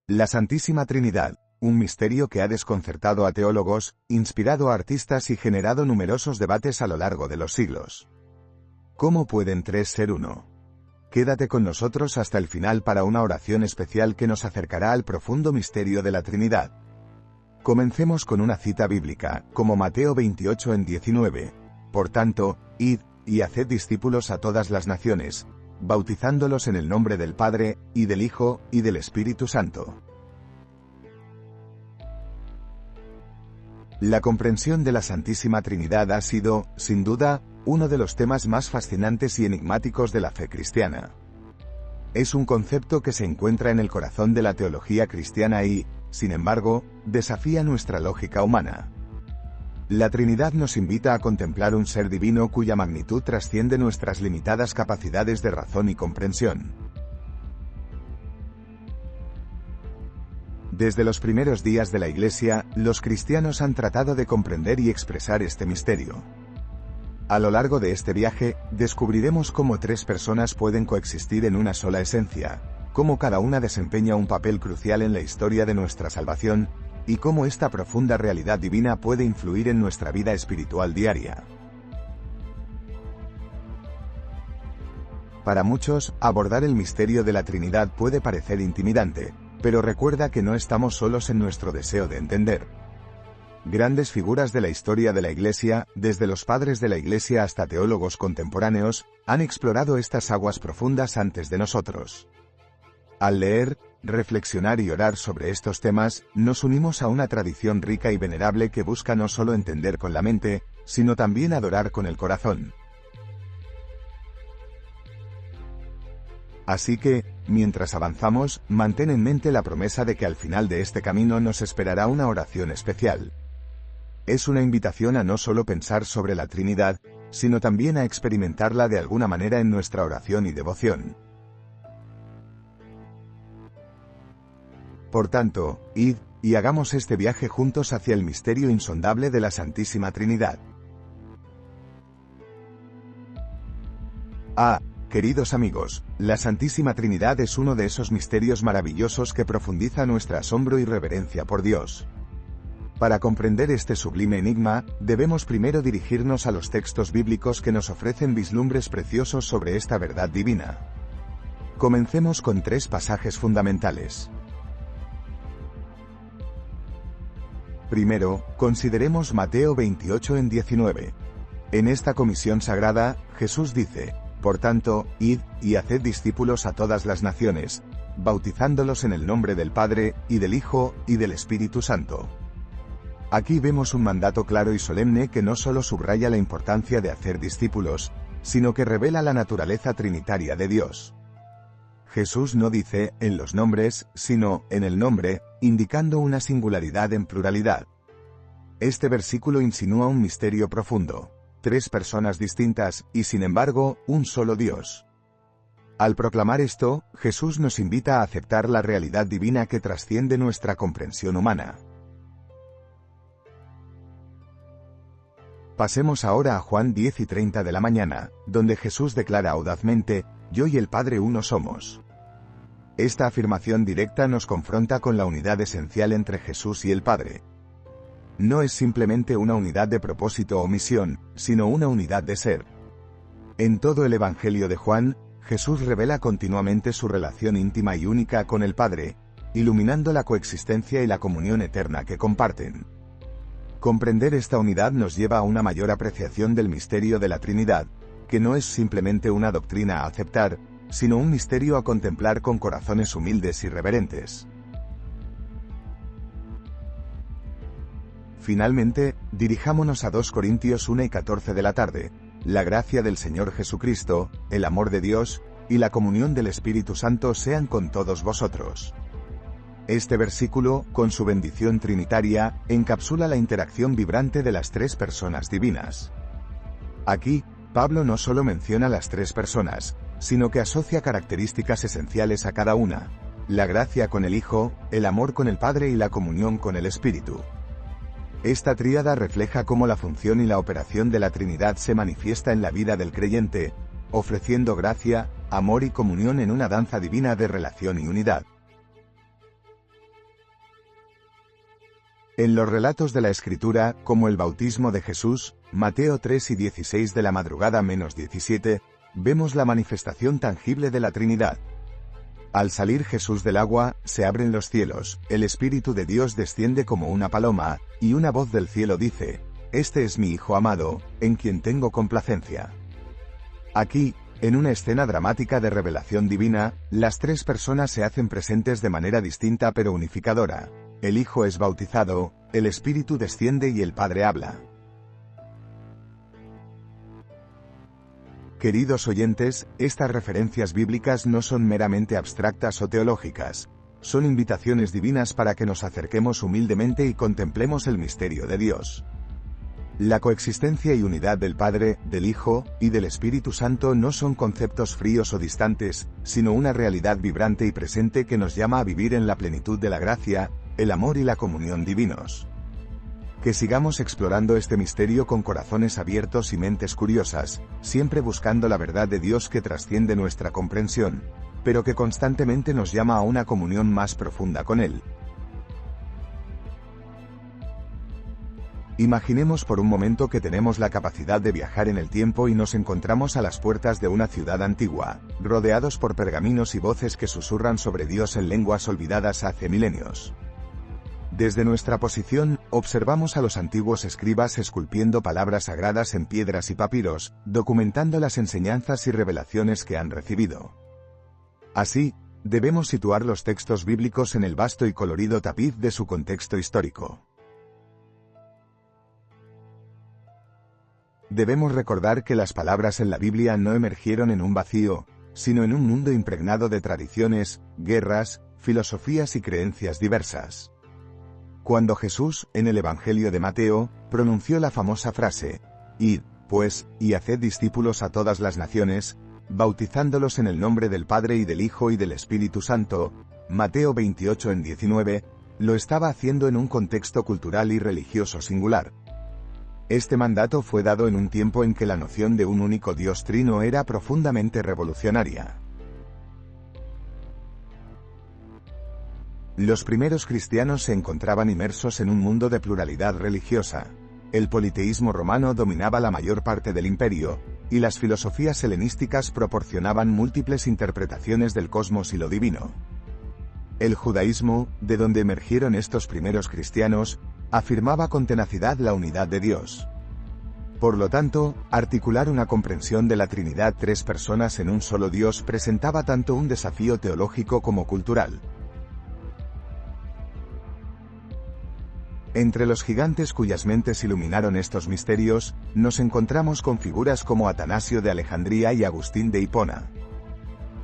La Santísima Trinidad, un misterio que ha desconcertado a teólogos, inspirado a artistas y generado numerosos debates a lo largo de los siglos. ¿Cómo pueden tres ser uno? Quédate con nosotros hasta el final para una oración especial que nos acercará al profundo misterio de la Trinidad. Comencemos con una cita bíblica, como Mateo 28:19. Por tanto, id, y haced discípulos a todas las naciones, bautizándolos en el nombre del Padre, y del Hijo, y del Espíritu Santo. La comprensión de la Santísima Trinidad ha sido, sin duda, uno de los temas más fascinantes y enigmáticos de la fe cristiana. Es un concepto que se encuentra en el corazón de la teología cristiana y, sin embargo, desafía nuestra lógica humana. La Trinidad nos invita a contemplar un ser divino cuya magnitud trasciende nuestras limitadas capacidades de razón y comprensión. Desde los primeros días de la Iglesia, los cristianos han tratado de comprender y expresar este misterio. A lo largo de este viaje, descubriremos cómo tres personas pueden coexistir en una sola esencia, cómo cada una desempeña un papel crucial en la historia de nuestra salvación, y cómo esta profunda realidad divina puede influir en nuestra vida espiritual diaria. Para muchos, abordar el misterio de la Trinidad puede parecer intimidante, pero recuerda que no estamos solos en nuestro deseo de entender. Grandes figuras de la historia de la Iglesia, desde los padres de la Iglesia hasta teólogos contemporáneos, han explorado estas aguas profundas antes de nosotros. Al leer, reflexionar y orar sobre estos temas, nos unimos a una tradición rica y venerable que busca no solo entender con la mente, sino también adorar con el corazón. Así que, mientras avanzamos, mantén en mente la promesa de que al final de este camino nos esperará una oración especial. Es una invitación a no solo pensar sobre la Trinidad, sino también a experimentarla de alguna manera en nuestra oración y devoción. Por tanto, id, y hagamos este viaje juntos hacia el misterio insondable de la Santísima Trinidad. Queridos amigos, la Santísima Trinidad es uno de esos misterios maravillosos que profundiza nuestro asombro y reverencia por Dios. Para comprender este sublime enigma, debemos primero dirigirnos a los textos bíblicos que nos ofrecen vislumbres preciosos sobre esta verdad divina. Comencemos con tres pasajes fundamentales. Primero, consideremos Mateo 28:19. En esta comisión sagrada, Jesús dice: por tanto, id, y haced discípulos a todas las naciones, bautizándolos en el nombre del Padre, y del Hijo, y del Espíritu Santo. Aquí vemos un mandato claro y solemne que no solo subraya la importancia de hacer discípulos, sino que revela la naturaleza trinitaria de Dios. Jesús no dice, en los nombres, sino, en el nombre, indicando una singularidad en pluralidad. Este versículo insinúa un misterio profundo. Tres personas distintas, y sin embargo, un solo Dios. Al proclamar esto, Jesús nos invita a aceptar la realidad divina que trasciende nuestra comprensión humana. Pasemos ahora a Juan 10:30 de la mañana, donde Jesús declara audazmente: yo y el Padre uno somos. Esta afirmación directa nos confronta con la unidad esencial entre Jesús y el Padre. No es simplemente una unidad de propósito o misión, sino una unidad de ser. En todo el Evangelio de Juan, Jesús revela continuamente su relación íntima y única con el Padre, iluminando la coexistencia y la comunión eterna que comparten. Comprender esta unidad nos lleva a una mayor apreciación del misterio de la Trinidad, que no es simplemente una doctrina a aceptar, sino un misterio a contemplar con corazones humildes y reverentes. Finalmente, dirijámonos a 2 Corintios 1:14 de la tarde. La gracia del Señor Jesucristo, el amor de Dios, y la comunión del Espíritu Santo sean con todos vosotros. Este versículo, con su bendición trinitaria, encapsula la interacción vibrante de las tres personas divinas. Aquí, Pablo no solo menciona las tres personas, sino que asocia características esenciales a cada una: la gracia con el Hijo, el amor con el Padre y la comunión con el Espíritu. Esta tríada refleja cómo la función y la operación de la Trinidad se manifiesta en la vida del creyente, ofreciendo gracia, amor y comunión en una danza divina de relación y unidad. En los relatos de la Escritura, como el bautismo de Jesús, Mateo 3 y 16 de la madrugada menos 17, vemos la manifestación tangible de la Trinidad. Al salir Jesús del agua, se abren los cielos, el Espíritu de Dios desciende como una paloma, y una voz del cielo dice: «Este es mi Hijo amado, en quien tengo complacencia». Aquí, en una escena dramática de revelación divina, las tres personas se hacen presentes de manera distinta pero unificadora. El Hijo es bautizado, el Espíritu desciende y el Padre habla. Queridos oyentes, estas referencias bíblicas no son meramente abstractas o teológicas. Son invitaciones divinas para que nos acerquemos humildemente y contemplemos el misterio de Dios. La coexistencia y unidad del Padre, del Hijo, y del Espíritu Santo no son conceptos fríos o distantes, sino una realidad vibrante y presente que nos llama a vivir en la plenitud de la gracia, el amor y la comunión divinos. Que sigamos explorando este misterio con corazones abiertos y mentes curiosas, siempre buscando la verdad de Dios que trasciende nuestra comprensión, pero que constantemente nos llama a una comunión más profunda con Él. Imaginemos por un momento que tenemos la capacidad de viajar en el tiempo y nos encontramos a las puertas de una ciudad antigua, rodeados por pergaminos y voces que susurran sobre Dios en lenguas olvidadas hace milenios. Desde nuestra posición, observamos a los antiguos escribas esculpiendo palabras sagradas en piedras y papiros, documentando las enseñanzas y revelaciones que han recibido. Así, debemos situar los textos bíblicos en el vasto y colorido tapiz de su contexto histórico. Debemos recordar que las palabras en la Biblia no emergieron en un vacío, sino en un mundo impregnado de tradiciones, guerras, filosofías y creencias diversas. Cuando Jesús, en el Evangelio de Mateo, pronunció la famosa frase: «Id, pues, y haced discípulos a todas las naciones, bautizándolos en el nombre del Padre y del Hijo y del Espíritu Santo», Mateo 28:19, lo estaba haciendo en un contexto cultural y religioso singular. Este mandato fue dado en un tiempo en que la noción de un único Dios trino era profundamente revolucionaria. Los primeros cristianos se encontraban inmersos en un mundo de pluralidad religiosa. El politeísmo romano dominaba la mayor parte del imperio, y las filosofías helenísticas proporcionaban múltiples interpretaciones del cosmos y lo divino. El judaísmo, de donde emergieron estos primeros cristianos, afirmaba con tenacidad la unidad de Dios. Por lo tanto, articular una comprensión de la Trinidad, tres personas en un solo Dios, presentaba tanto un desafío teológico como cultural. Entre los gigantes cuyas mentes iluminaron estos misterios, nos encontramos con figuras como Atanasio de Alejandría y Agustín de Hipona.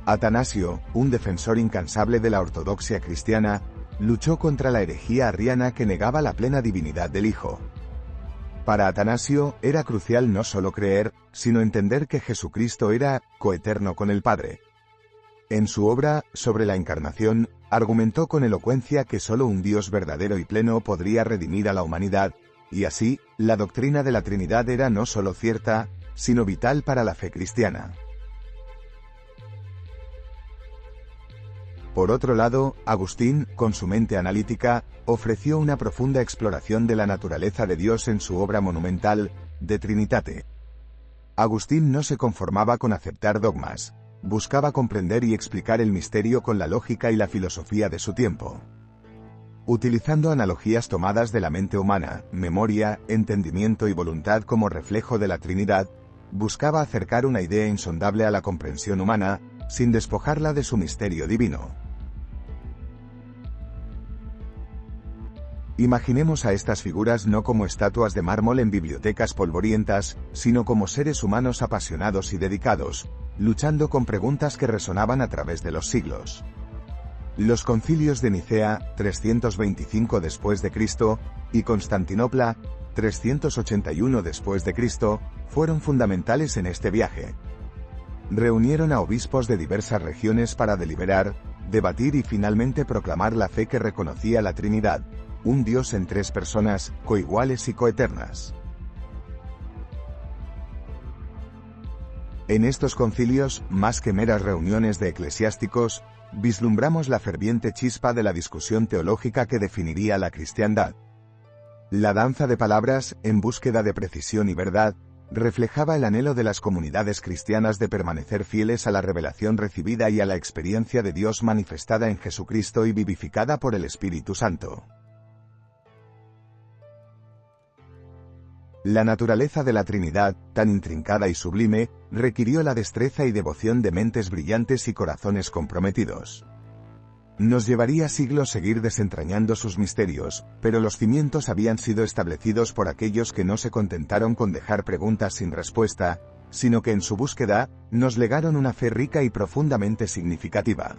Atanasio, un defensor incansable de la ortodoxia cristiana, luchó contra la herejía arriana que negaba la plena divinidad del Hijo. Para Atanasio, era crucial no solo creer, sino entender que Jesucristo era coeterno con el Padre. En su obra, sobre la Encarnación, argumentó con elocuencia que solo un Dios verdadero y pleno podría redimir a la humanidad, y así, la doctrina de la Trinidad era no solo cierta, sino vital para la fe cristiana. Por otro lado, Agustín, con su mente analítica, ofreció una profunda exploración de la naturaleza de Dios en su obra monumental, De Trinitate. Agustín no se conformaba con aceptar dogmas. Buscaba comprender y explicar el misterio con la lógica y la filosofía de su tiempo. Utilizando analogías tomadas de la mente humana, memoria, entendimiento y voluntad como reflejo de la Trinidad, buscaba acercar una idea insondable a la comprensión humana, sin despojarla de su misterio divino. Imaginemos a estas figuras no como estatuas de mármol en bibliotecas polvorientas, sino como seres humanos apasionados y dedicados, luchando con preguntas que resonaban a través de los siglos. Los concilios de Nicea, 325 después de Cristo, y Constantinopla, 381 después de Cristo, fueron fundamentales en este viaje. Reunieron a obispos de diversas regiones para deliberar, debatir y finalmente proclamar la fe que reconocía la Trinidad, un Dios en tres personas, coiguales y coeternas. En estos concilios, más que meras reuniones de eclesiásticos, vislumbramos la ferviente chispa de la discusión teológica que definiría la cristiandad. La danza de palabras, en búsqueda de precisión y verdad, reflejaba el anhelo de las comunidades cristianas de permanecer fieles a la revelación recibida y a la experiencia de Dios manifestada en Jesucristo y vivificada por el Espíritu Santo. La naturaleza de la Trinidad, tan intrincada y sublime, requirió la destreza y devoción de mentes brillantes y corazones comprometidos. Nos llevaría siglos seguir desentrañando sus misterios, pero los cimientos habían sido establecidos por aquellos que no se contentaron con dejar preguntas sin respuesta, sino que en su búsqueda, nos legaron una fe rica y profundamente significativa.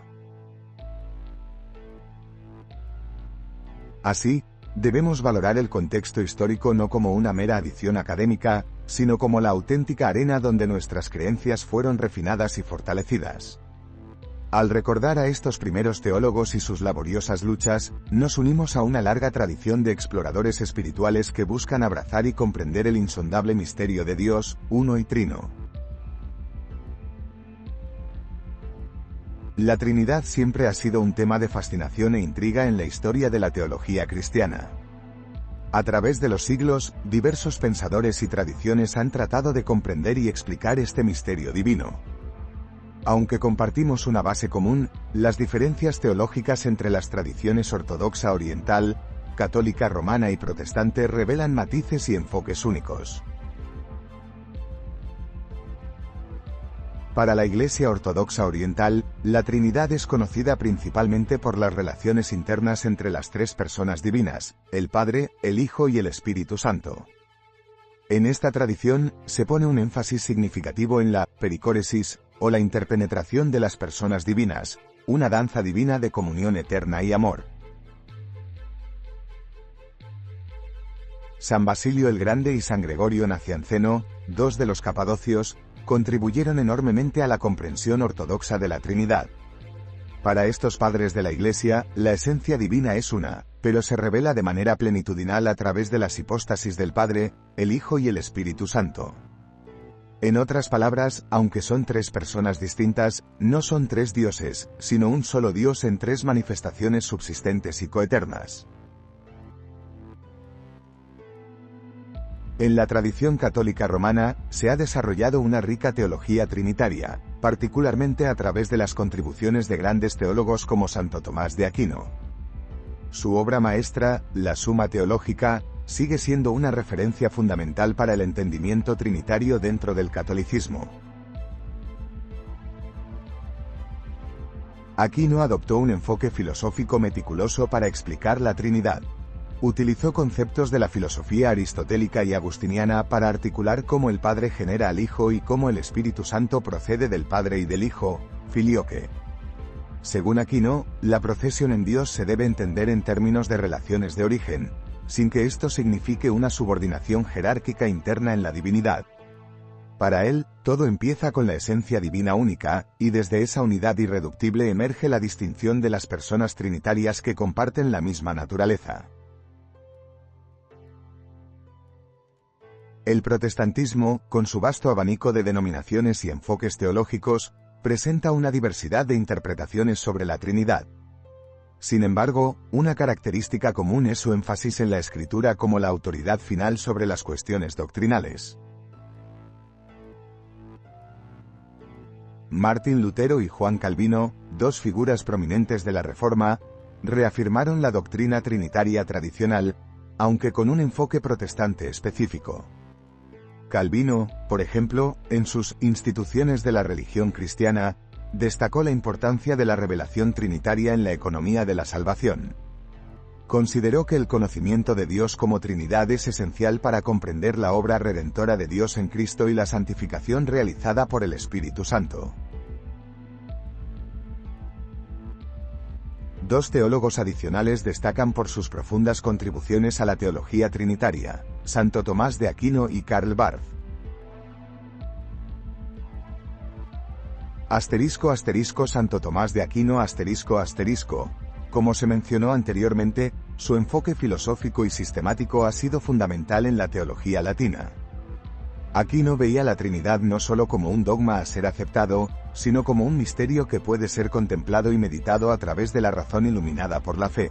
Así, debemos valorar el contexto histórico no como una mera adición académica, sino como la auténtica arena donde nuestras creencias fueron refinadas y fortalecidas. Al recordar a estos primeros teólogos y sus laboriosas luchas, nos unimos a una larga tradición de exploradores espirituales que buscan abrazar y comprender el insondable misterio de Dios, uno y trino. La Trinidad siempre ha sido un tema de fascinación e intriga en la historia de la teología cristiana. A través de los siglos, diversos pensadores y tradiciones han tratado de comprender y explicar este misterio divino. Aunque compartimos una base común, las diferencias teológicas entre las tradiciones ortodoxa oriental, católica romana y protestante revelan matices y enfoques únicos. Para la Iglesia Ortodoxa Oriental, la Trinidad es conocida principalmente por las relaciones internas entre las tres personas divinas, el Padre, el Hijo y el Espíritu Santo. En esta tradición, se pone un énfasis significativo en la pericóresis, o la interpenetración de las personas divinas, una danza divina de comunión eterna y amor. San Basilio el Grande y San Gregorio Nacianceno, dos de los capadocios, contribuyeron enormemente a la comprensión ortodoxa de la Trinidad. Para estos padres de la Iglesia, la esencia divina es una, pero se revela de manera plenitudinal a través de las hipóstasis del Padre, el Hijo y el Espíritu Santo. En otras palabras, aunque son tres personas distintas, no son tres dioses, sino un solo Dios en tres manifestaciones subsistentes y coeternas. En la tradición católica romana, se ha desarrollado una rica teología trinitaria, particularmente a través de las contribuciones de grandes teólogos como Santo Tomás de Aquino. Su obra maestra, la Suma Teológica, sigue siendo una referencia fundamental para el entendimiento trinitario dentro del catolicismo. Aquino adoptó un enfoque filosófico meticuloso para explicar la Trinidad. Utilizó conceptos de la filosofía aristotélica y agustiniana para articular cómo el Padre genera al Hijo y cómo el Espíritu Santo procede del Padre y del Hijo, filioque. Según Aquino, la procesión en Dios se debe entender en términos de relaciones de origen, sin que esto signifique una subordinación jerárquica interna en la divinidad. Para él, todo empieza con la esencia divina única, y desde esa unidad irreductible emerge la distinción de las personas trinitarias que comparten la misma naturaleza. El protestantismo, con su vasto abanico de denominaciones y enfoques teológicos, presenta una diversidad de interpretaciones sobre la Trinidad. Sin embargo, una característica común es su énfasis en la Escritura como la autoridad final sobre las cuestiones doctrinales. Martín Lutero y Juan Calvino, dos figuras prominentes de la Reforma, reafirmaron la doctrina trinitaria tradicional, aunque con un enfoque protestante específico. Calvino, por ejemplo, en sus Instituciones de la religión cristiana, destacó la importancia de la revelación trinitaria en la economía de la salvación. Consideró que el conocimiento de Dios como Trinidad es esencial para comprender la obra redentora de Dios en Cristo y la santificación realizada por el Espíritu Santo. Dos teólogos adicionales destacan por sus profundas contribuciones a la teología trinitaria, Santo Tomás de Aquino y Karl Barth. Santo Tomás de Aquino Como se mencionó anteriormente, su enfoque filosófico y sistemático ha sido fundamental en la teología latina. Aquino veía la Trinidad no solo como un dogma a ser aceptado, sino como un misterio que puede ser contemplado y meditado a través de la razón iluminada por la fe.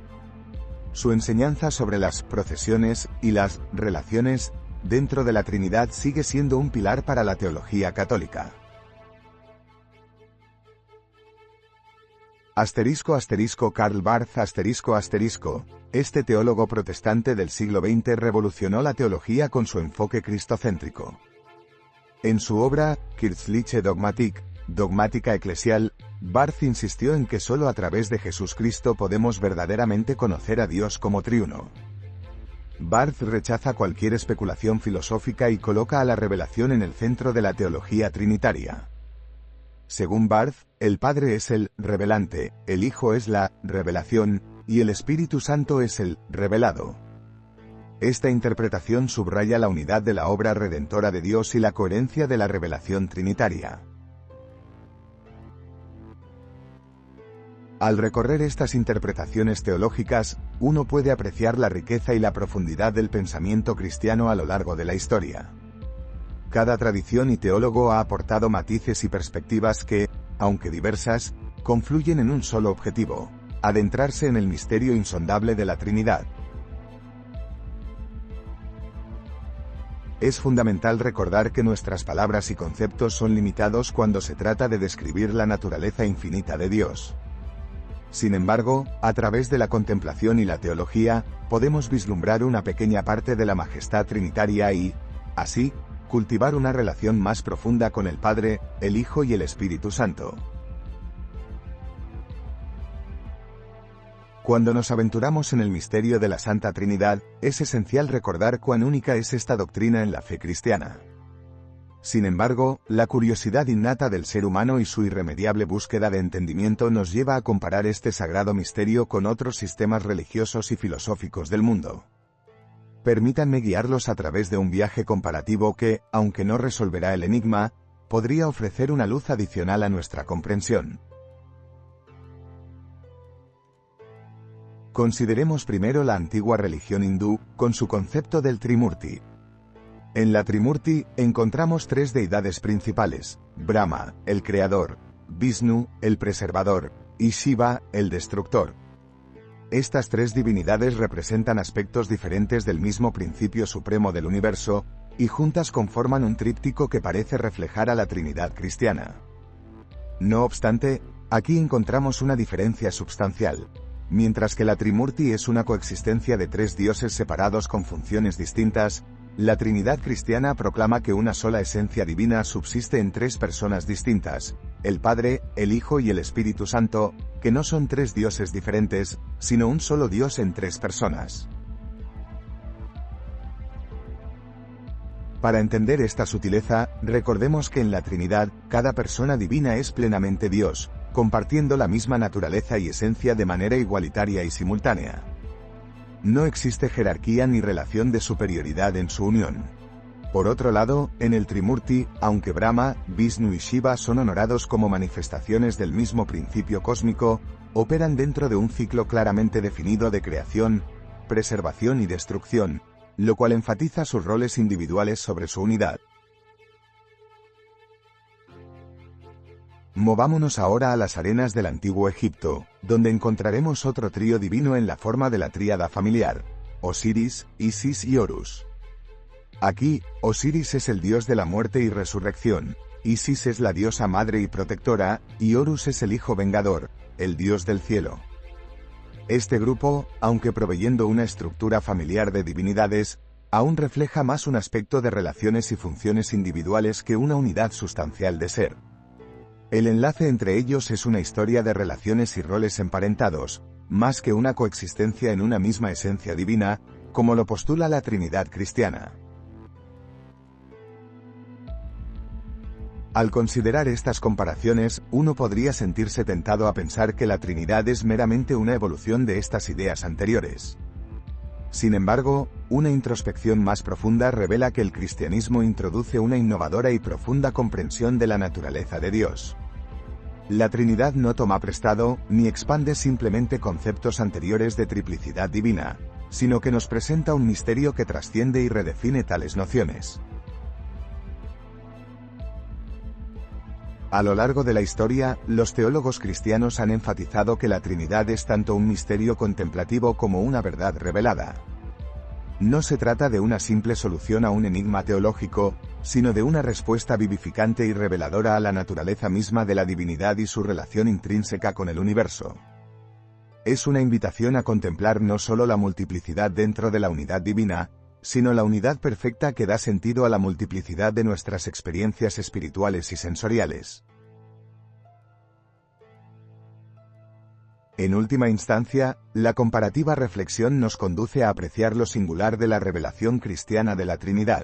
su enseñanza sobre las procesiones y las relaciones dentro de la Trinidad sigue siendo un pilar para la teología católica. Karl Barth Este teólogo protestante del siglo XX revolucionó la teología con su enfoque cristocéntrico. En su obra, Kirchliche Dogmatik, Dogmática Eclesial, Barth insistió en que solo a través de Jesucristo podemos verdaderamente conocer a Dios como triuno. Barth rechaza cualquier especulación filosófica y coloca a la revelación en el centro de la teología trinitaria. Según Barth, el Padre es el revelante, el Hijo es la revelación, y el Espíritu Santo es el revelado. Esta interpretación subraya la unidad de la obra redentora de Dios y la coherencia de la revelación trinitaria. Al recorrer estas interpretaciones teológicas, uno puede apreciar la riqueza y la profundidad del pensamiento cristiano a lo largo de la historia. Cada tradición y teólogo ha aportado matices y perspectivas que, aunque diversas, confluyen en un solo objetivo: adentrarse en el misterio insondable de la Trinidad. Es fundamental recordar que nuestras palabras y conceptos son limitados cuando se trata de describir la naturaleza infinita de Dios. Sin embargo, a través de la contemplación y la teología, podemos vislumbrar una pequeña parte de la majestad trinitaria y, así, cultivar una relación más profunda con el Padre, el Hijo y el Espíritu Santo. Cuando nos aventuramos en el misterio de la Santa Trinidad, es esencial recordar cuán única es esta doctrina en la fe cristiana. Sin embargo, la curiosidad innata del ser humano y su irremediable búsqueda de entendimiento nos lleva a comparar este sagrado misterio con otros sistemas religiosos y filosóficos del mundo. Permítanme guiarlos a través de un viaje comparativo que, aunque no resolverá el enigma, podría ofrecer una luz adicional a nuestra comprensión. Consideremos primero la antigua religión hindú, con su concepto del Trimurti. En la Trimurti, encontramos tres deidades principales: Brahma, el creador; Vishnu, el preservador; y Shiva, el destructor. Estas tres divinidades representan aspectos diferentes del mismo principio supremo del universo, y juntas conforman un tríptico que parece reflejar a la Trinidad cristiana. No obstante, aquí encontramos una diferencia substancial. Mientras que la Trimurti es una coexistencia de tres dioses separados con funciones distintas, la Trinidad cristiana proclama que una sola esencia divina subsiste en tres personas distintas: el Padre, el Hijo y el Espíritu Santo, que no son tres dioses diferentes, sino un solo Dios en tres personas. Para entender esta sutileza, recordemos que en la Trinidad, cada persona divina es plenamente Dios, compartiendo la misma naturaleza y esencia de manera igualitaria y simultánea. No existe jerarquía ni relación de superioridad en su unión. Por otro lado, en el Trimurti, aunque Brahma, Vishnu y Shiva son honorados como manifestaciones del mismo principio cósmico, operan dentro de un ciclo claramente definido de creación, preservación y destrucción, lo cual enfatiza sus roles individuales sobre su unidad. Movámonos ahora a las arenas del antiguo Egipto, donde encontraremos otro trío divino en la forma de la tríada familiar: Osiris, Isis y Horus. Aquí, Osiris es el dios de la muerte y resurrección, Isis es la diosa madre y protectora, y Horus es el hijo vengador, el dios del cielo. Este grupo, aunque proveyendo una estructura familiar de divinidades, aún refleja más un aspecto de relaciones y funciones individuales que una unidad sustancial de ser. El enlace entre ellos es una historia de relaciones y roles emparentados, más que una coexistencia en una misma esencia divina, como lo postula la Trinidad cristiana. Al considerar estas comparaciones, uno podría sentirse tentado a pensar que la Trinidad es meramente una evolución de estas ideas anteriores. Sin embargo, una introspección más profunda revela que el cristianismo introduce una innovadora y profunda comprensión de la naturaleza de Dios. La Trinidad no toma prestado, ni expande simplemente conceptos anteriores de triplicidad divina, sino que nos presenta un misterio que trasciende y redefine tales nociones. A lo largo de la historia, los teólogos cristianos han enfatizado que la Trinidad es tanto un misterio contemplativo como una verdad revelada. No se trata de una simple solución a un enigma teológico, sino de una respuesta vivificante y reveladora a la naturaleza misma de la divinidad y su relación intrínseca con el universo. Es una invitación a contemplar no solo la multiplicidad dentro de la unidad divina, sino la unidad perfecta que da sentido a la multiplicidad de nuestras experiencias espirituales y sensoriales. En última instancia, la comparativa reflexión nos conduce a apreciar lo singular de la revelación cristiana de la Trinidad.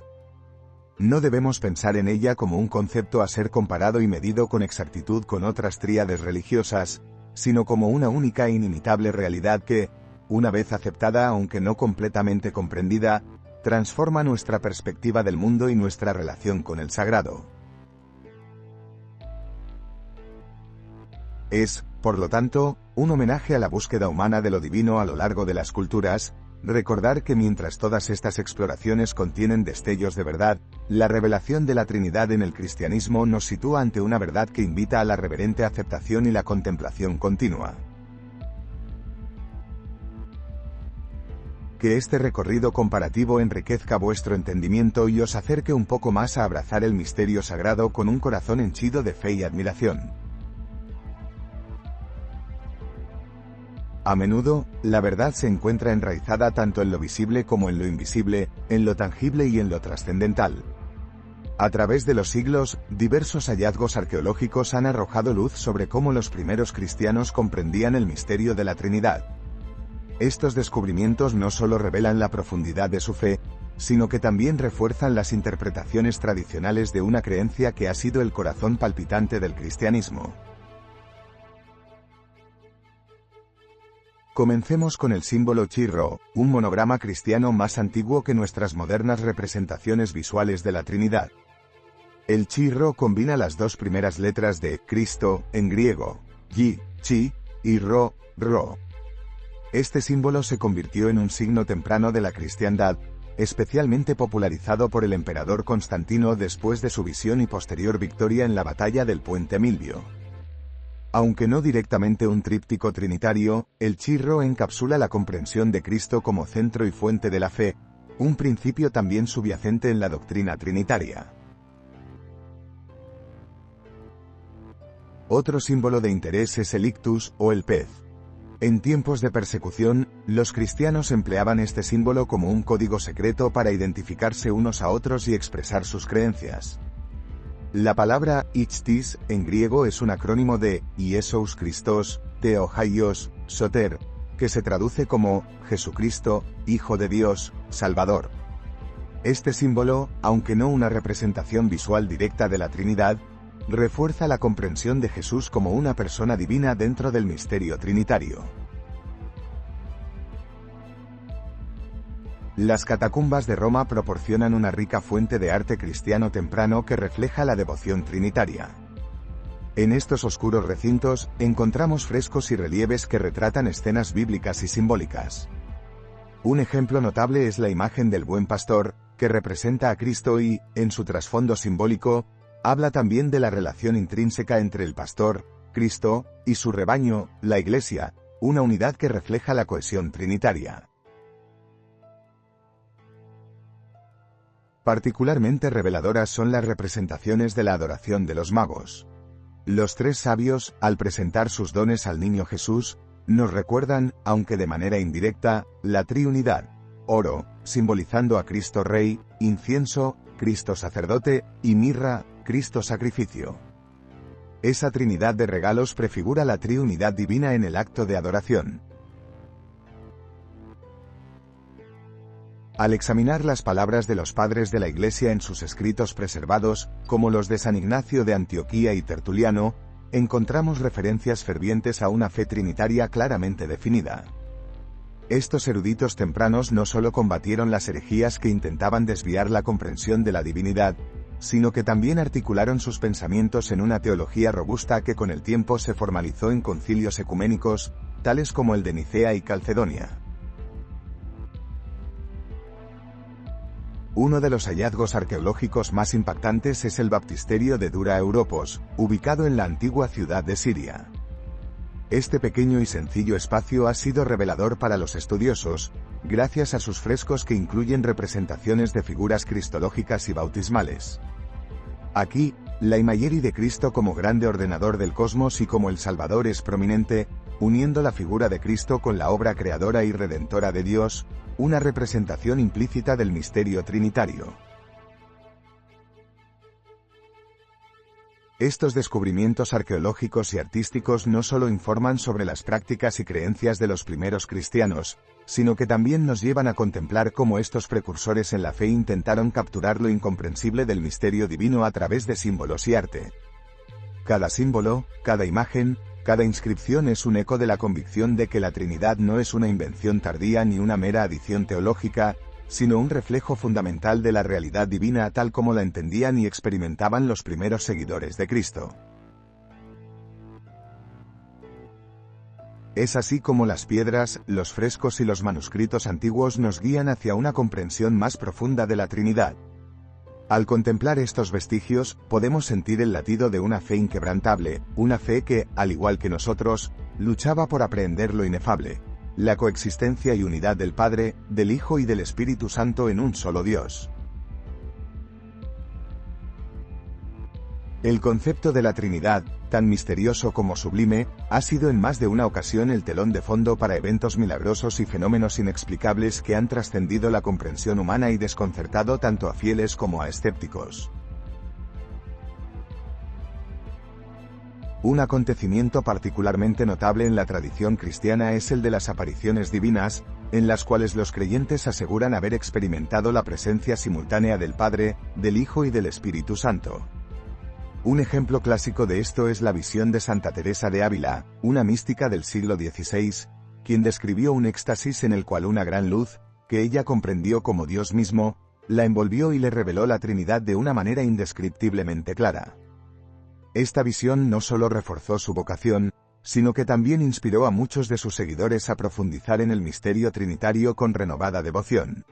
No debemos pensar en ella como un concepto a ser comparado y medido con exactitud con otras tríades religiosas, sino como una única e inimitable realidad que, una vez aceptada aunque no completamente comprendida, transforma nuestra perspectiva del mundo y nuestra relación con el sagrado. Es, por lo tanto, un homenaje a la búsqueda humana de lo divino a lo largo de las culturas, recordar que mientras todas estas exploraciones contienen destellos de verdad, la revelación de la Trinidad en el cristianismo nos sitúa ante una verdad que invita a la reverente aceptación y la contemplación continua. Que este recorrido comparativo enriquezca vuestro entendimiento y os acerque un poco más a abrazar el misterio sagrado con un corazón henchido de fe y admiración. A menudo, la verdad se encuentra enraizada tanto en lo visible como en lo invisible, en lo tangible y en lo trascendental. A través de los siglos, diversos hallazgos arqueológicos han arrojado luz sobre cómo los primeros cristianos comprendían el misterio de la Trinidad. Estos descubrimientos no solo revelan la profundidad de su fe, sino que también refuerzan las interpretaciones tradicionales de una creencia que ha sido el corazón palpitante del cristianismo. Comencemos con el símbolo Chi-Rho, un monograma cristiano más antiguo que nuestras modernas representaciones visuales de la Trinidad. El Chi-Rho combina las dos primeras letras de Cristo, en griego, Yi, Chi, y Rho, Ro. Este símbolo se convirtió en un signo temprano de la cristiandad, especialmente popularizado por el emperador Constantino después de su visión y posterior victoria en la batalla del Puente Milvio. Aunque no directamente un tríptico trinitario, el Chi-Rho encapsula la comprensión de Cristo como centro y fuente de la fe, un principio también subyacente en la doctrina trinitaria. Otro símbolo de interés es el ictus, o el pez. En tiempos de persecución, los cristianos empleaban este símbolo como un código secreto para identificarse unos a otros y expresar sus creencias. La palabra ichthys en griego es un acrónimo de Iesus Christos, Theohaios, Soter, que se traduce como Jesucristo, Hijo de Dios, Salvador. Este símbolo, aunque no una representación visual directa de la Trinidad, refuerza la comprensión de Jesús como una persona divina dentro del misterio trinitario. Las catacumbas de Roma proporcionan una rica fuente de arte cristiano temprano que refleja la devoción trinitaria. En estos oscuros recintos, encontramos frescos y relieves que retratan escenas bíblicas y simbólicas. Un ejemplo notable es la imagen del Buen Pastor, que representa a Cristo y, en su trasfondo simbólico, habla también de la relación intrínseca entre el pastor, Cristo, y su rebaño, la Iglesia, una unidad que refleja la cohesión trinitaria. Particularmente reveladoras son las representaciones de la adoración de los magos. Los tres sabios, al presentar sus dones al niño Jesús, nos recuerdan, aunque de manera indirecta, la triunidad: oro, simbolizando a Cristo Rey, incienso, Cristo Sacerdote, y mirra, Cristo Sacrificio. Esa trinidad de regalos prefigura la triunidad divina en el acto de adoración. Al examinar las palabras de los padres de la Iglesia en sus escritos preservados, como los de San Ignacio de Antioquía y Tertuliano, encontramos referencias fervientes a una fe trinitaria claramente definida. Estos eruditos tempranos no solo combatieron las herejías que intentaban desviar la comprensión de la divinidad, sino que también articularon sus pensamientos en una teología robusta que con el tiempo se formalizó en concilios ecuménicos, tales como el de Nicea y Calcedonia. Uno de los hallazgos arqueológicos más impactantes es el baptisterio de Dura Europos, ubicado en la antigua ciudad de Siria. Este pequeño y sencillo espacio ha sido revelador para los estudiosos, gracias a sus frescos que incluyen representaciones de figuras cristológicas y bautismales. Aquí, la imagerie de Cristo como grande ordenador del cosmos y como el Salvador es prominente, uniendo la figura de Cristo con la obra creadora y redentora de Dios, una representación implícita del misterio trinitario. Estos descubrimientos arqueológicos y artísticos no solo informan sobre las prácticas y creencias de los primeros cristianos, sino que también nos llevan a contemplar cómo estos precursores en la fe intentaron capturar lo incomprensible del misterio divino a través de símbolos y arte. Cada símbolo, cada imagen, cada inscripción es un eco de la convicción de que la Trinidad no es una invención tardía ni una mera adición teológica, sino un reflejo fundamental de la realidad divina tal como la entendían y experimentaban los primeros seguidores de Cristo. Es así como las piedras, los frescos y los manuscritos antiguos nos guían hacia una comprensión más profunda de la Trinidad. Al contemplar estos vestigios, podemos sentir el latido de una fe inquebrantable, una fe que, al igual que nosotros, luchaba por aprehender lo inefable, la coexistencia y unidad del Padre, del Hijo y del Espíritu Santo en un solo Dios. El concepto de la Trinidad, tan misterioso como sublime, ha sido en más de una ocasión el telón de fondo para eventos milagrosos y fenómenos inexplicables que han trascendido la comprensión humana y desconcertado tanto a fieles como a escépticos. Un acontecimiento particularmente notable en la tradición cristiana es el de las apariciones divinas, en las cuales los creyentes aseguran haber experimentado la presencia simultánea del Padre, del Hijo y del Espíritu Santo. Un ejemplo clásico de esto es la visión de Santa Teresa de Ávila, una mística del siglo XVI, quien describió un éxtasis en el cual una gran luz, que ella comprendió como Dios mismo, la envolvió y le reveló la Trinidad de una manera indescriptiblemente clara. Esta visión no solo reforzó su vocación, sino que también inspiró a muchos de sus seguidores a profundizar en el misterio trinitario con renovada devoción.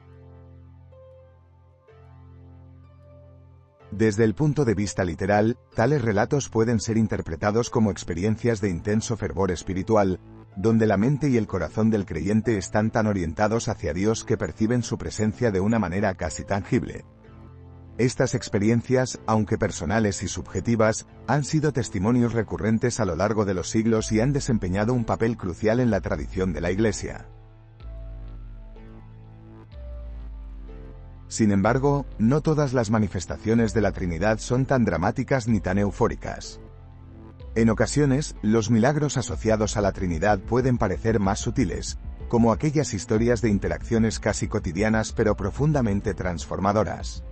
Desde el punto de vista literal, tales relatos pueden ser interpretados como experiencias de intenso fervor espiritual, donde la mente y el corazón del creyente están tan orientados hacia Dios que perciben su presencia de una manera casi tangible. Estas experiencias, aunque personales y subjetivas, han sido testimonios recurrentes a lo largo de los siglos y han desempeñado un papel crucial en la tradición de la Iglesia. Sin embargo, no todas las manifestaciones de la Trinidad son tan dramáticas ni tan eufóricas. En ocasiones, los milagros asociados a la Trinidad pueden parecer más sutiles, como aquellas historias de interacciones casi cotidianas pero profundamente transformadoras.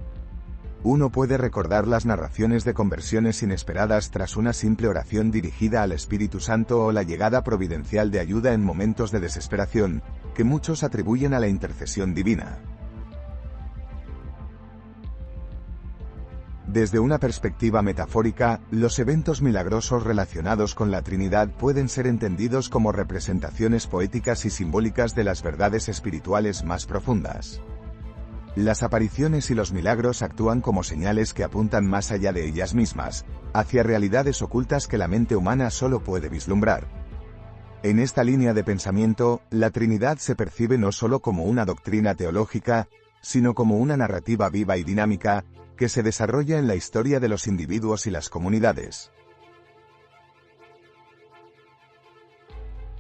Uno puede recordar las narraciones de conversiones inesperadas tras una simple oración dirigida al Espíritu Santo o la llegada providencial de ayuda en momentos de desesperación, que muchos atribuyen a la intercesión divina. Desde una perspectiva metafórica, los eventos milagrosos relacionados con la Trinidad pueden ser entendidos como representaciones poéticas y simbólicas de las verdades espirituales más profundas. Las apariciones y los milagros actúan como señales que apuntan más allá de ellas mismas, hacia realidades ocultas que la mente humana solo puede vislumbrar. En esta línea de pensamiento, la Trinidad se percibe no solo como una doctrina teológica, sino como una narrativa viva y dinámica, que se desarrolla en la historia de los individuos y las comunidades.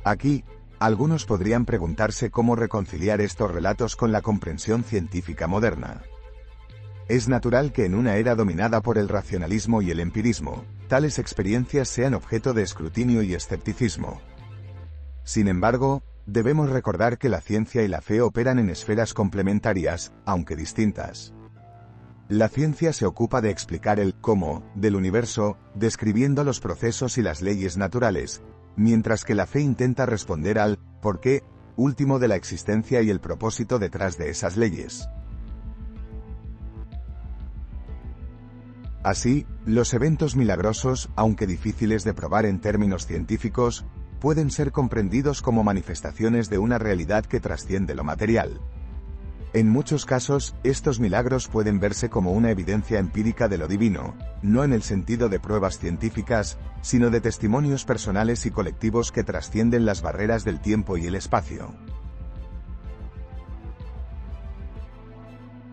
Aquí, algunos podrían preguntarse cómo reconciliar estos relatos con la comprensión científica moderna. Es natural que en una era dominada por el racionalismo y el empirismo, tales experiencias sean objeto de escrutinio y escepticismo. Sin embargo, debemos recordar que la ciencia y la fe operan en esferas complementarias, aunque distintas. La ciencia se ocupa de explicar el cómo del universo, describiendo los procesos y las leyes naturales, mientras que la fe intenta responder al por qué último de la existencia y el propósito detrás de esas leyes. Así, los eventos milagrosos, aunque difíciles de probar en términos científicos, pueden ser comprendidos como manifestaciones de una realidad que trasciende lo material. En muchos casos, estos milagros pueden verse como una evidencia empírica de lo divino, no en el sentido de pruebas científicas, sino de testimonios personales y colectivos que trascienden las barreras del tiempo y el espacio.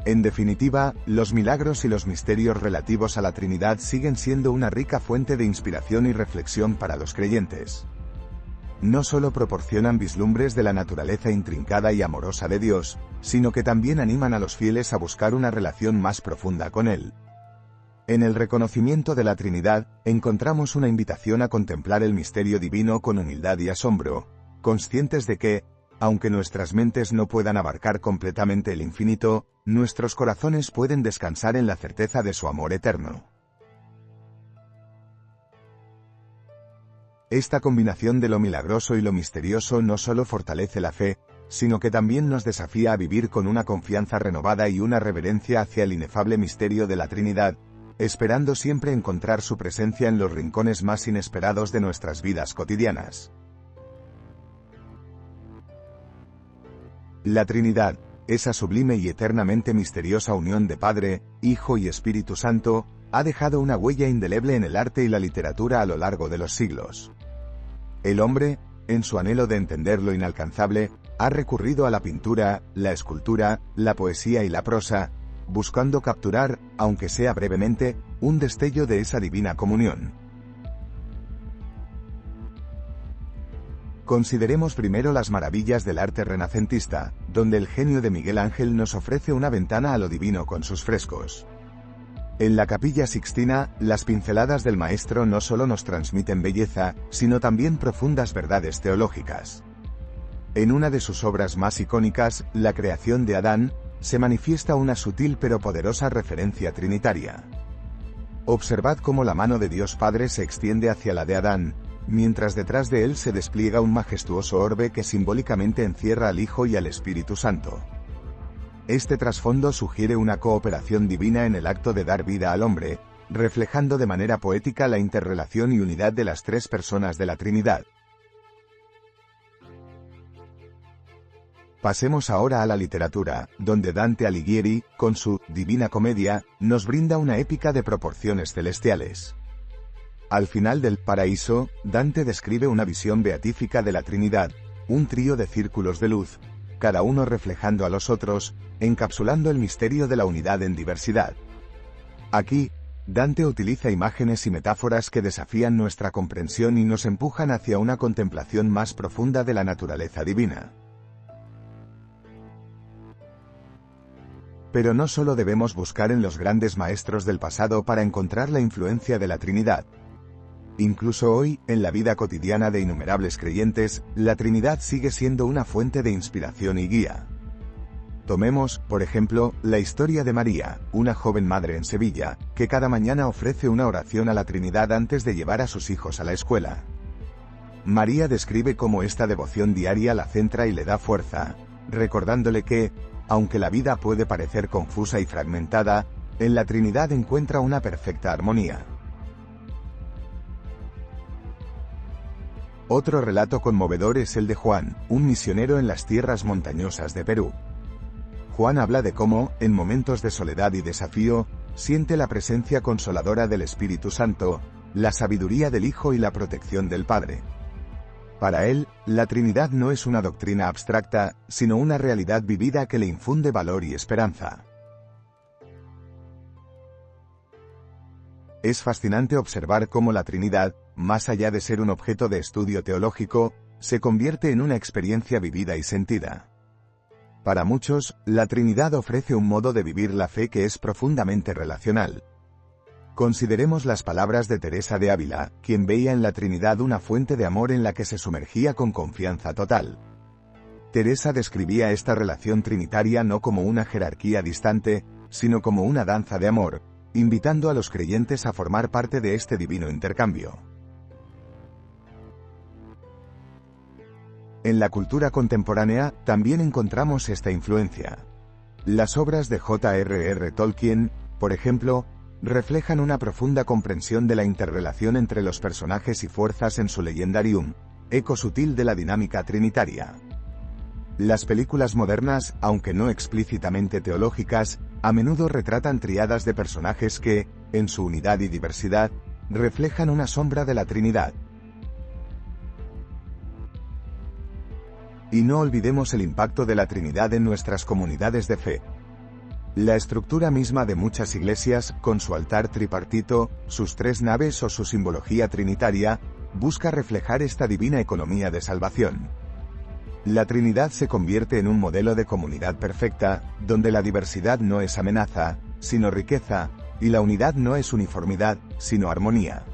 En definitiva, los milagros y los misterios relativos a la Trinidad siguen siendo una rica fuente de inspiración y reflexión para los creyentes. No solo proporcionan vislumbres de la naturaleza intrincada y amorosa de Dios, sino que también animan a los fieles a buscar una relación más profunda con Él. En el reconocimiento de la Trinidad, encontramos una invitación a contemplar el misterio divino con humildad y asombro, conscientes de que, aunque nuestras mentes no puedan abarcar completamente el infinito, nuestros corazones pueden descansar en la certeza de su amor eterno. Esta combinación de lo milagroso y lo misterioso no solo fortalece la fe, sino que también nos desafía a vivir con una confianza renovada y una reverencia hacia el inefable misterio de la Trinidad, esperando siempre encontrar su presencia en los rincones más inesperados de nuestras vidas cotidianas. La Trinidad, esa sublime y eternamente misteriosa unión de Padre, Hijo y Espíritu Santo, ha dejado una huella indeleble en el arte y la literatura a lo largo de los siglos. El hombre, en su anhelo de entender lo inalcanzable, ha recurrido a la pintura, la escultura, la poesía y la prosa, buscando capturar, aunque sea brevemente, un destello de esa divina comunión. Consideremos primero las maravillas del arte renacentista, donde el genio de Miguel Ángel nos ofrece una ventana a lo divino con sus frescos. En la Capilla Sixtina, las pinceladas del maestro no solo nos transmiten belleza, sino también profundas verdades teológicas. En una de sus obras más icónicas, La creación de Adán, se manifiesta una sutil pero poderosa referencia trinitaria. Observad cómo la mano de Dios Padre se extiende hacia la de Adán, mientras detrás de él se despliega un majestuoso orbe que simbólicamente encierra al Hijo y al Espíritu Santo. Este trasfondo sugiere una cooperación divina en el acto de dar vida al hombre, reflejando de manera poética la interrelación y unidad de las tres personas de la Trinidad. Pasemos ahora a la literatura, donde Dante Alighieri, con su Divina Comedia, nos brinda una épica de proporciones celestiales. Al final del Paraíso, Dante describe una visión beatífica de la Trinidad, un trío de círculos de luz, cada uno reflejando a los otros, encapsulando el misterio de la unidad en diversidad. Aquí, Dante utiliza imágenes y metáforas que desafían nuestra comprensión y nos empujan hacia una contemplación más profunda de la naturaleza divina. Pero no solo debemos buscar en los grandes maestros del pasado para encontrar la influencia de la Trinidad. Incluso hoy, en la vida cotidiana de innumerables creyentes, la Trinidad sigue siendo una fuente de inspiración y guía. Tomemos, por ejemplo, la historia de María, una joven madre en Sevilla, que cada mañana ofrece una oración a la Trinidad antes de llevar a sus hijos a la escuela. María describe cómo esta devoción diaria la centra y le da fuerza, recordándole que, aunque la vida puede parecer confusa y fragmentada, en la Trinidad encuentra una perfecta armonía. Otro relato conmovedor es el de Juan, un misionero en las tierras montañosas de Perú. Juan habla de cómo, en momentos de soledad y desafío, siente la presencia consoladora del Espíritu Santo, la sabiduría del Hijo y la protección del Padre. Para él, la Trinidad no es una doctrina abstracta, sino una realidad vivida que le infunde valor y esperanza. Es fascinante observar cómo la Trinidad, más allá de ser un objeto de estudio teológico, se convierte en una experiencia vivida y sentida. Para muchos, la Trinidad ofrece un modo de vivir la fe que es profundamente relacional. Consideremos las palabras de Teresa de Ávila, quien veía en la Trinidad una fuente de amor en la que se sumergía con confianza total. Teresa describía esta relación trinitaria no como una jerarquía distante, sino como una danza de amor, invitando a los creyentes a formar parte de este divino intercambio. En la cultura contemporánea, también encontramos esta influencia. Las obras de J.R.R. Tolkien, por ejemplo, reflejan una profunda comprensión de la interrelación entre los personajes y fuerzas en su Legendarium, eco sutil de la dinámica trinitaria. Las películas modernas, aunque no explícitamente teológicas, a menudo retratan tríadas de personajes que, en su unidad y diversidad, reflejan una sombra de la Trinidad. Y no olvidemos el impacto de la Trinidad en nuestras comunidades de fe. La estructura misma de muchas iglesias, con su altar tripartito, sus 3 naves o su simbología trinitaria, busca reflejar esta divina economía de salvación. La Trinidad se convierte en un modelo de comunidad perfecta, donde la diversidad no es amenaza, sino riqueza, y la unidad no es uniformidad, sino armonía.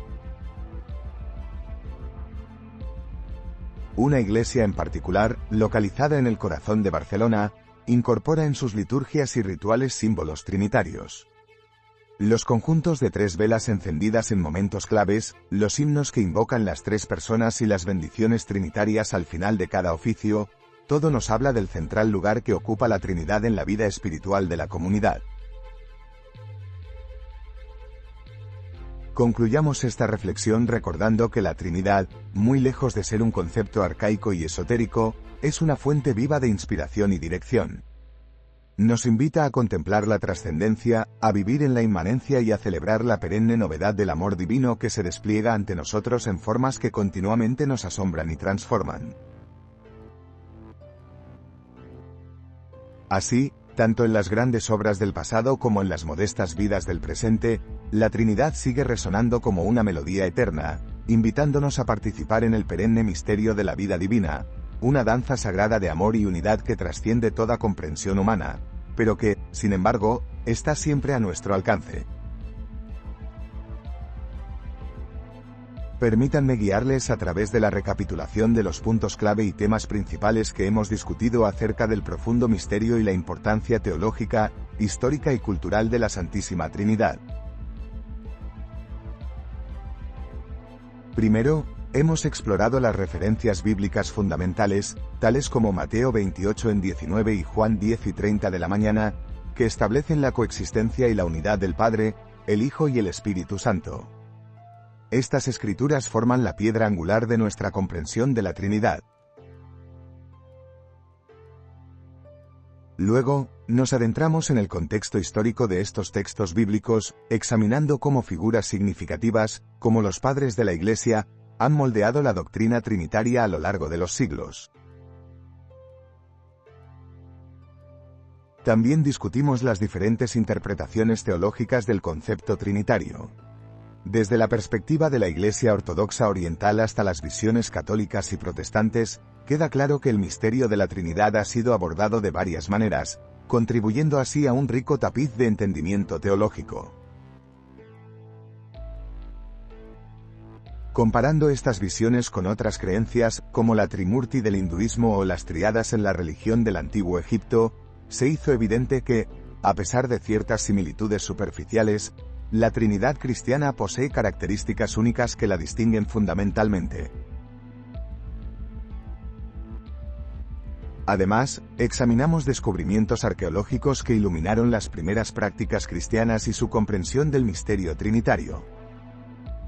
Una iglesia en particular, localizada en el corazón de Barcelona, incorpora en sus liturgias y rituales símbolos trinitarios. Los conjuntos de 3 velas encendidas en momentos claves, los himnos que invocan las 3 personas y las bendiciones trinitarias al final de cada oficio, todo nos habla del central lugar que ocupa la Trinidad en la vida espiritual de la comunidad. Concluyamos esta reflexión recordando que la Trinidad, muy lejos de ser un concepto arcaico y esotérico, es una fuente viva de inspiración y dirección. Nos invita a contemplar la trascendencia, a vivir en la inmanencia y a celebrar la perenne novedad del amor divino que se despliega ante nosotros en formas que continuamente nos asombran y transforman. Así, tanto en las grandes obras del pasado como en las modestas vidas del presente, la Trinidad sigue resonando como una melodía eterna, invitándonos a participar en el perenne misterio de la vida divina, una danza sagrada de amor y unidad que trasciende toda comprensión humana, pero que, sin embargo, está siempre a nuestro alcance. Permítanme guiarles a través de la recapitulación de los puntos clave y temas principales que hemos discutido acerca del profundo misterio y la importancia teológica, histórica y cultural de la Santísima Trinidad. Primero, hemos explorado las referencias bíblicas fundamentales, tales como Mateo 28 en 19 y Juan 10 y 30 de la mañana, que establecen la coexistencia y la unidad del Padre, el Hijo y el Espíritu Santo. Estas escrituras forman la piedra angular de nuestra comprensión de la Trinidad. Luego, nos adentramos en el contexto histórico de estos textos bíblicos, examinando cómo figuras significativas, como los padres de la Iglesia, han moldeado la doctrina trinitaria a lo largo de los siglos. También discutimos las diferentes interpretaciones teológicas del concepto trinitario. Desde la perspectiva de la Iglesia Ortodoxa Oriental hasta las visiones católicas y protestantes, queda claro que el misterio de la Trinidad ha sido abordado de varias maneras, contribuyendo así a un rico tapiz de entendimiento teológico. Comparando estas visiones con otras creencias, como la Trimurti del hinduismo o las triadas en la religión del antiguo Egipto, se hizo evidente que, a pesar de ciertas similitudes superficiales, la Trinidad cristiana posee características únicas que la distinguen fundamentalmente. Además, examinamos descubrimientos arqueológicos que iluminaron las primeras prácticas cristianas y su comprensión del misterio trinitario.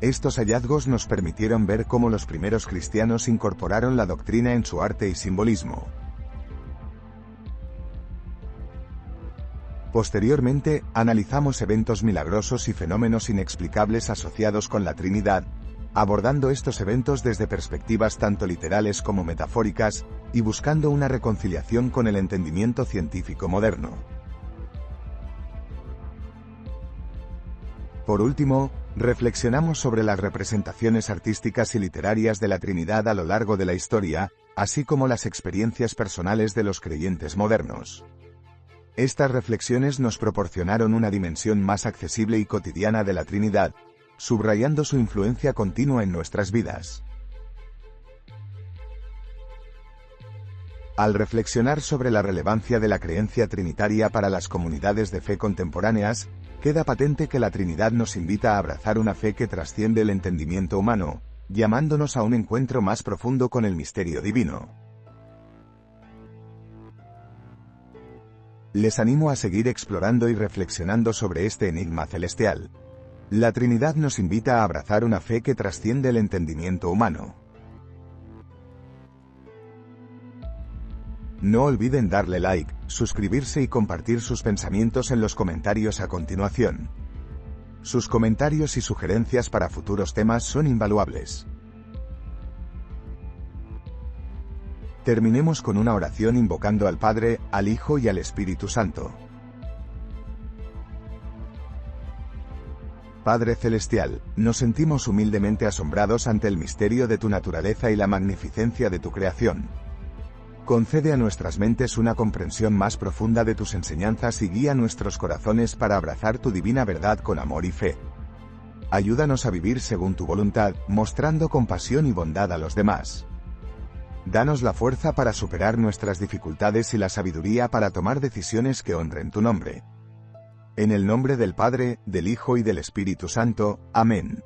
Estos hallazgos nos permitieron ver cómo los primeros cristianos incorporaron la doctrina en su arte y simbolismo. Posteriormente, analizamos eventos milagrosos y fenómenos inexplicables asociados con la Trinidad, abordando estos eventos desde perspectivas tanto literales como metafóricas, y buscando una reconciliación con el entendimiento científico moderno. Por último, reflexionamos sobre las representaciones artísticas y literarias de la Trinidad a lo largo de la historia, así como las experiencias personales de los creyentes modernos. Estas reflexiones nos proporcionaron una dimensión más accesible y cotidiana de la Trinidad, subrayando su influencia continua en nuestras vidas. Al reflexionar sobre la relevancia de la creencia trinitaria para las comunidades de fe contemporáneas, queda patente que la Trinidad nos invita a abrazar una fe que trasciende el entendimiento humano, llamándonos a un encuentro más profundo con el misterio divino. Les animo a seguir explorando y reflexionando sobre este enigma celestial. La Trinidad nos invita a abrazar una fe que trasciende el entendimiento humano. No olviden darle like, suscribirse y compartir sus pensamientos en los comentarios a continuación. Sus comentarios y sugerencias para futuros temas son invaluables. Terminemos con una oración invocando al Padre, al Hijo y al Espíritu Santo. Padre Celestial, nos sentimos humildemente asombrados ante el misterio de tu naturaleza y la magnificencia de tu creación. Concede a nuestras mentes una comprensión más profunda de tus enseñanzas y guía nuestros corazones para abrazar tu divina verdad con amor y fe. Ayúdanos a vivir según tu voluntad, mostrando compasión y bondad a los demás. Danos la fuerza para superar nuestras dificultades y la sabiduría para tomar decisiones que honren tu nombre. En el nombre del Padre, del Hijo y del Espíritu Santo. Amén.